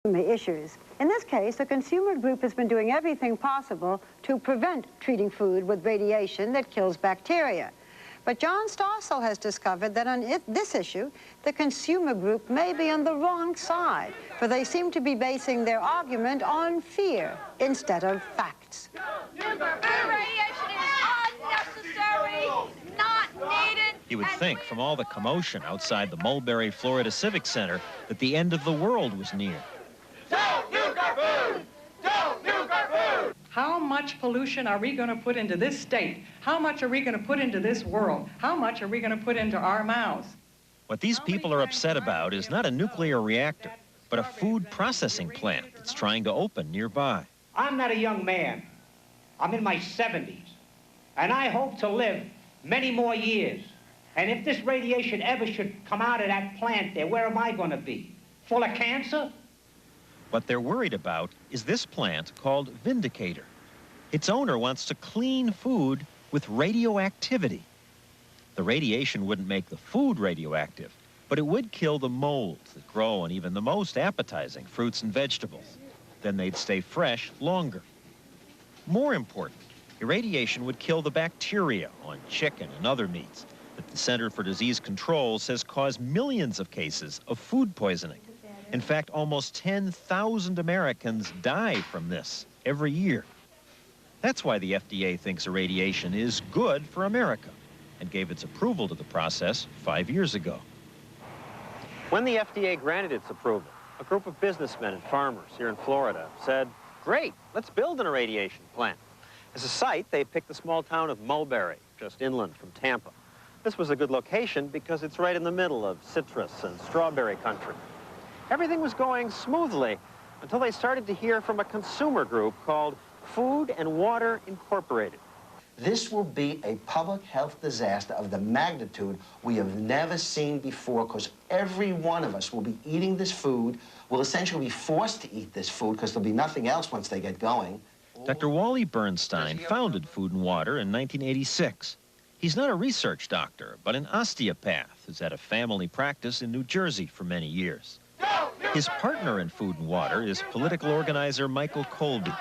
issues. In this case, the consumer group has been doing everything possible to prevent treating food with radiation that kills bacteria. But John Stossel has discovered that on this issue, the consumer group may be on the wrong side, for they seem to be basing their argument on fear instead of facts. Radiation is unnecessary, not needed. You would think from all the commotion outside the Mulberry, Florida Civic Center that the end of the world was near. Don't nuke our food! Don't nuke our food! How much pollution are we going to put into this state? How much are we going to put into this world? How much are we going to put into our mouths? What these people are upset about is not a nuclear reactor, but a food processing plant that's trying to open nearby. I'm not a young man. I'm in my 70s, and I hope to live many more years. And if this radiation ever should come out of that plant there, where am I going to be? Full of cancer? What they're worried about is this plant called VINDICATOR. Its owner wants to clean food with radioactivity. The radiation wouldn't make the food radioactive, but it would kill the molds that grow on even the most appetizing fruits and vegetables. Then they'd stay fresh longer. More important, irradiation would kill the bacteria on chicken and other meats that the Center for Disease Control says cause millions of cases of food poisoning. In fact, almost 10,000 Americans die from this every year. That's why the FDA thinks irradiation is good for America and gave its approval to the process 5 years ago. When the FDA granted its approval, a group of businessmen and farmers here in Florida said, great, let's build an irradiation plant. As a site, they picked the small town of Mulberry, just inland from Tampa. This was a good location because it's right in the middle of citrus and strawberry country. Everything was going smoothly until they started to hear from a consumer group called Food and Water Incorporated. This will be a public health disaster of the magnitude we have never seen before, because every one of us will be eating this food, will essentially be forced to eat this food because there'll be nothing else once they get going. Dr. Wally Bernstein founded Food and Water in 1986. He's not a research doctor, but an osteopath who's had a family practice in New Jersey for many years. His partner in Food and Water is political organizer Michael Colby.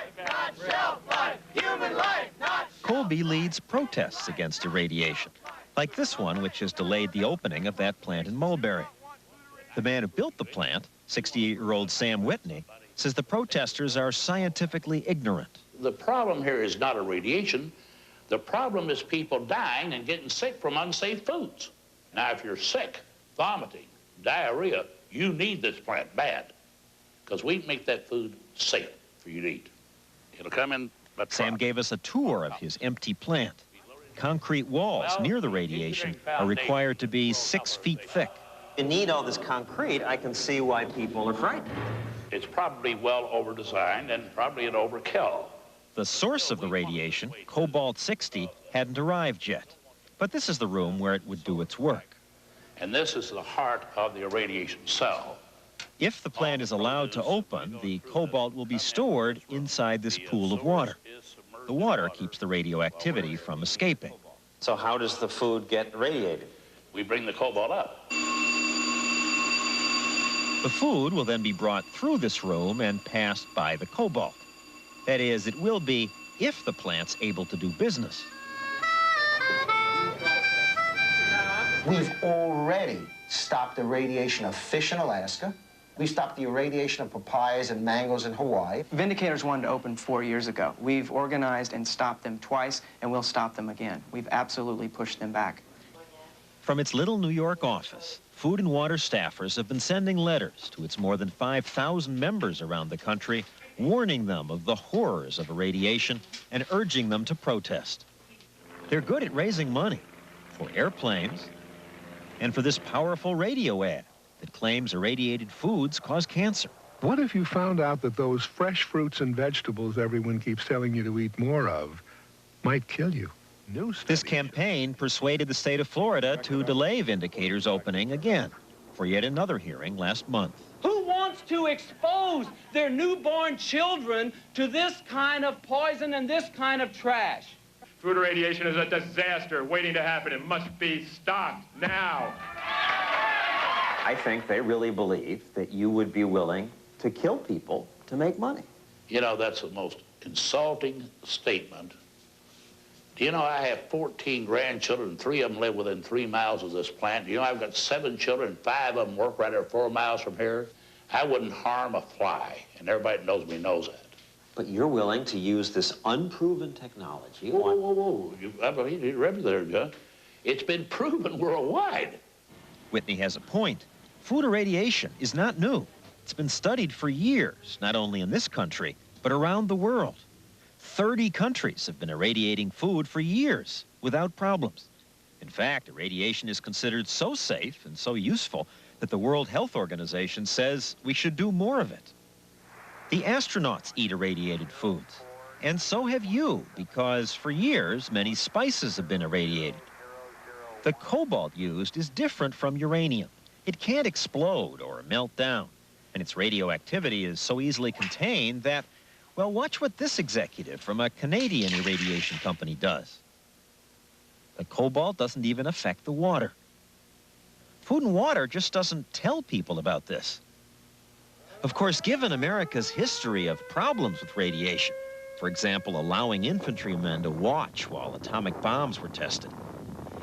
Colby leads protests against irradiation, like this one, which has delayed the opening of that plant in Mulberry. The man who built the plant, 68-year-old Sam Whitney, says the protesters are scientifically ignorant. The problem here is not irradiation. The problem is people dying and getting sick from unsafe foods. Now, if you're sick, vomiting, diarrhea, you need this plant bad, because we make that food safe for you to eat. It'll come in. Sam gave us a tour of his empty plant. Concrete walls near the radiation are required to be 6 feet thick. You need all this concrete. I can see why people are frightened. It's probably well over-designed and probably an overkill. The source of the radiation, cobalt-60, hadn't arrived yet. But this is the room where it would do its work. And this is the heart of the irradiation cell. If the plant is allowed to open, the cobalt will be stored inside this pool of water. The water keeps the radioactivity from escaping. So how does the food get irradiated? We bring the cobalt up. The food will then be brought through this room and passed by the cobalt. That is, it will be if the plant's able to do business. We've already stopped the irradiation of fish in Alaska. We stopped the irradiation of papayas and mangoes in Hawaii. Vindicators wanted to open 4 years ago. We've organized and stopped them twice, and we'll stop them again. We've absolutely pushed them back. From its little New York office, Food and Water staffers have been sending letters to its more than 5,000 members around the country, warning them of the horrors of irradiation and urging them to protest. They're good at raising money for airplanes and for this powerful radio ad that claims irradiated foods cause cancer. What if you found out that those fresh fruits and vegetables everyone keeps telling you to eat more of might kill you? This campaign persuaded the state of Florida to delay VINDICATOR's opening again for yet another hearing last month. Who wants to expose their newborn children to this kind of poison and this kind of trash? Food irradiation is a disaster waiting to happen. It must be stopped now. I think they really believe that you would be willing to kill people to make money. You know, that's the most insulting statement. Do you know I have 14 grandchildren, 3 of them live within 3 miles of this plant? Do you know I've got 7 children, 5 of them work right there 4 miles from here? I wouldn't harm a fly, and everybody that knows me knows that. But you're willing to use this unproven technology. Whoa. I believe you read there, John. It's been proven worldwide. Whitney has a point. Food irradiation is not new. It's been studied for years, not only in this country, but around the world. 30 countries have been irradiating food for years without problems. In fact, irradiation is considered so safe and so useful that the World Health Organization says we should do more of it. The astronauts eat irradiated foods, and so have you, because for years, many spices have been irradiated. The cobalt used is different from uranium. It can't explode or melt down, and its radioactivity is so easily contained that, well, watch what this executive from a Canadian irradiation company does. The cobalt doesn't even affect the water. Food and Water just doesn't tell people about this. Of course, given America's history of problems with radiation, for example, allowing infantrymen to watch while atomic bombs were tested,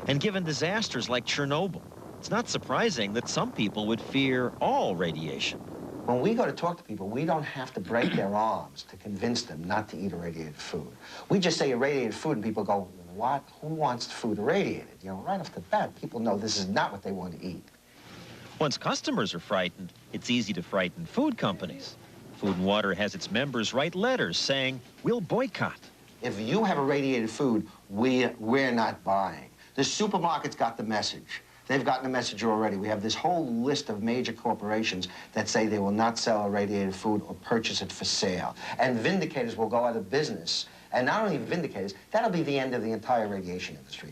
and given disasters like Chernobyl, it's not surprising that some people would fear all radiation. When we go to talk to people, we don't have to break their arms to convince them not to eat irradiated food. We just say irradiated food, and people go, what? Who wants food irradiated? You know, right off the bat, people know this is not what they want to eat. Once customers are frightened, it's easy to frighten food companies. Food and Water has its members write letters saying, we'll boycott. If you have irradiated food, we're not buying. The supermarkets got the message. They've gotten the message already. We have this whole list of major corporations that say they will not sell irradiated food or purchase it for sale. And Vindicators will go out of business. And not only Vindicators, that'll be the end of the entire radiation industry.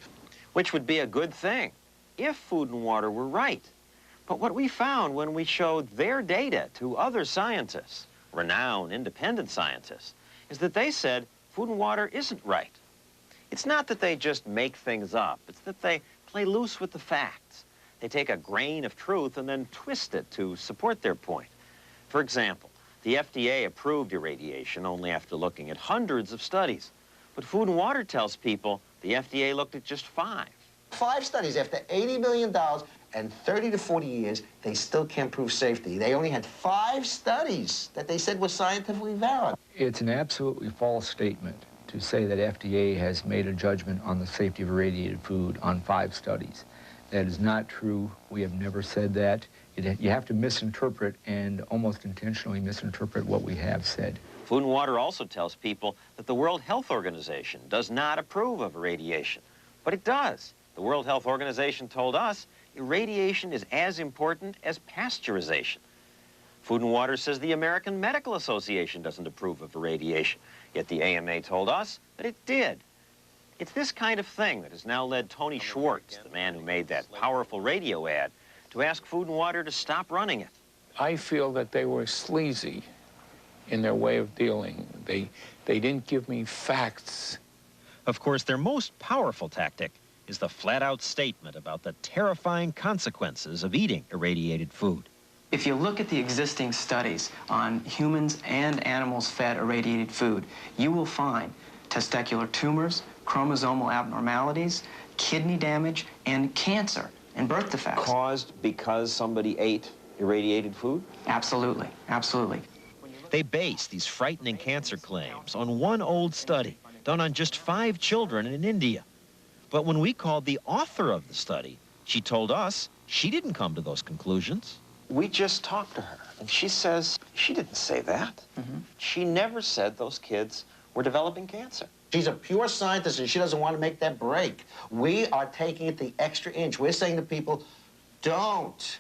Which would be a good thing if Food and Water were right. But what we found when we showed their data to other scientists, renowned independent scientists, is that they said Food and Water isn't right. It's not that they just make things up. It's that they play loose with the facts. They take a grain of truth and then twist it to support their point. For example, the FDA approved irradiation only after looking at hundreds of studies. But Food and Water tells people the FDA looked at just 5. 5 studies after $80 million and 30 to 40 years, they still can't prove safety. They only had 5 studies that they said were scientifically valid. It's an absolutely false statement to say that FDA has made a judgment on the safety of irradiated food on 5 studies. That is not true. We have never said that. You have to misinterpret and almost intentionally misinterpret what we have said. Food and Water also tells people that the World Health Organization does not approve of irradiation. But it does. The World Health Organization told us irradiation is as important as pasteurization. Food and Water says the American Medical Association doesn't approve of irradiation, yet the AMA told us that it did. It's this kind of thing that has now led Tony Schwartz, the man who made that powerful radio ad, to ask Food and Water to stop running it. I feel that they were sleazy in their way of dealing. They didn't give me facts. Of course, their most powerful tactic is the flat-out statement about the terrifying consequences of eating irradiated food. If you look at the existing studies on humans and animals fed irradiated food, you will find testicular tumors, chromosomal abnormalities, kidney damage, and cancer and birth defects. Caused because somebody ate irradiated food? Absolutely, absolutely. They base these frightening cancer claims on one old study done on just 5 children in India. But when we called the author of the study, she told us she didn't come to those conclusions. We just talked to her, and she says she didn't say that. She never said those kids were developing cancer. She's a pure scientist, and she doesn't want to make that break. We are taking it the extra inch. We're saying to people, don't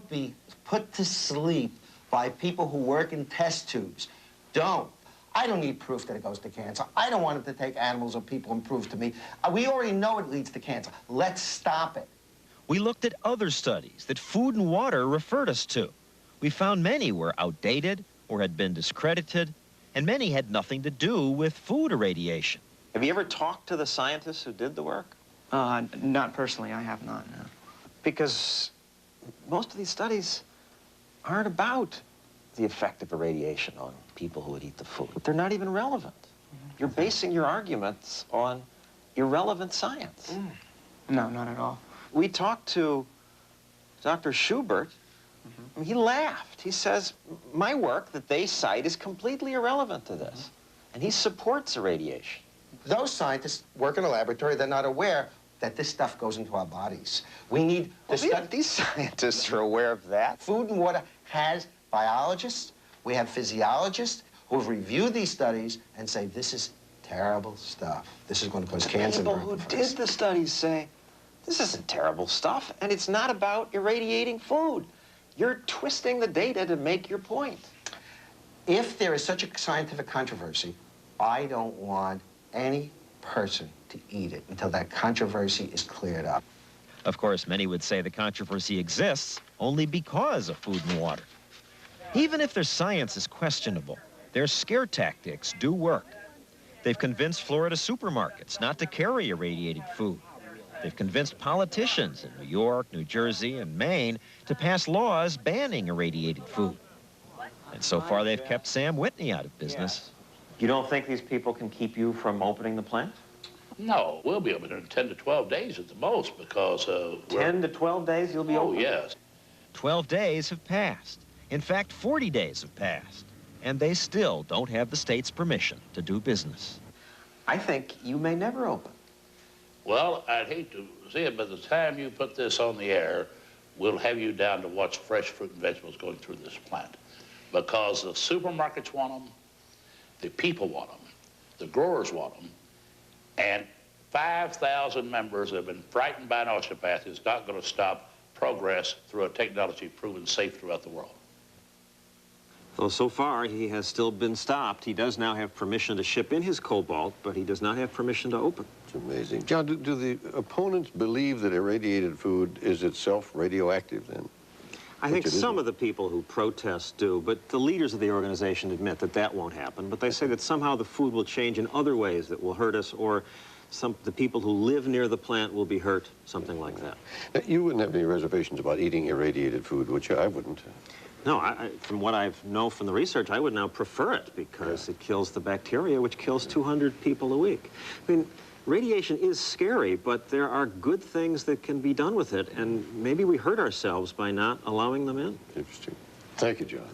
be put to sleep by people who work in test tubes. Don't. I don't need proof that it goes to cancer. I don't want it to take animals or people and prove to me. We already know it leads to cancer. Let's stop it. We looked at other studies that Food and Water referred us to. We found many were outdated or had been discredited, and many had nothing to do with food irradiation. Have you ever talked to the scientists who did the work? Not personally, I have not, no. Because most of these studies aren't about the effect of irradiation on people who would eat the food, but they're not even relevant. You're basing your arguments on irrelevant science. No, not at all. We talked to Dr. Schubert. He laughed. He says, my work that they cite is completely irrelevant to this. And he supports irradiation. Those scientists work in a laboratory. They're not aware that this stuff goes into our bodies. We need these scientists are aware of that. Food and Water has biologists. We have physiologists who have reviewed these studies and say, this is terrible stuff. This is going to cause cancer. People who did the studies say, this isn't terrible stuff, and it's not about irradiating food. You're twisting the data to make your point. If there is such a scientific controversy, I don't want any person to eat it until that controversy is cleared up. Of course, many would say the controversy exists only because of Food and Water. Even if their science is questionable, their scare tactics do work. They've convinced Florida supermarkets not to carry irradiated food. They've convinced politicians in New York, New Jersey, and Maine to pass laws banning irradiated food. And so far, they've kept Sam Whitney out of business. You don't think these people can keep you from opening the plant? No, we'll be open in 10 to 12 days at the most because... 10 to 12 days you'll be open? Oh, yes. 12 days have passed. In fact, 40 days have passed. And they still don't have the state's permission to do business. I think you may never open. Well, I'd hate to see it, but by the time you put this on the air, we'll have you down to watch fresh fruit and vegetables going through this plant. Because the supermarkets want them, the people want them, the growers want them, and 5,000 members that have been frightened by an osteopath is not going to stop progress through a technology proven safe throughout the world. Though so far he has still been stopped. He does now have permission to ship in his cobalt, but he does not have permission to open. It's amazing. John, do the opponents believe that irradiated food is itself radioactive then? I think some of the people who protest do, but the leaders of the organization admit that that won't happen. But they say that somehow the food will change in other ways that will hurt us, or the people who live near the plant will be hurt, something like that. Now, you wouldn't have any reservations about eating irradiated food, which I wouldn't. No, from what I know from the research, I would now prefer it because it kills the bacteria, which kills 200 people a week. I mean, radiation is scary, but there are good things that can be done with it, and maybe we hurt ourselves by not allowing them in. Interesting. Thank you, John.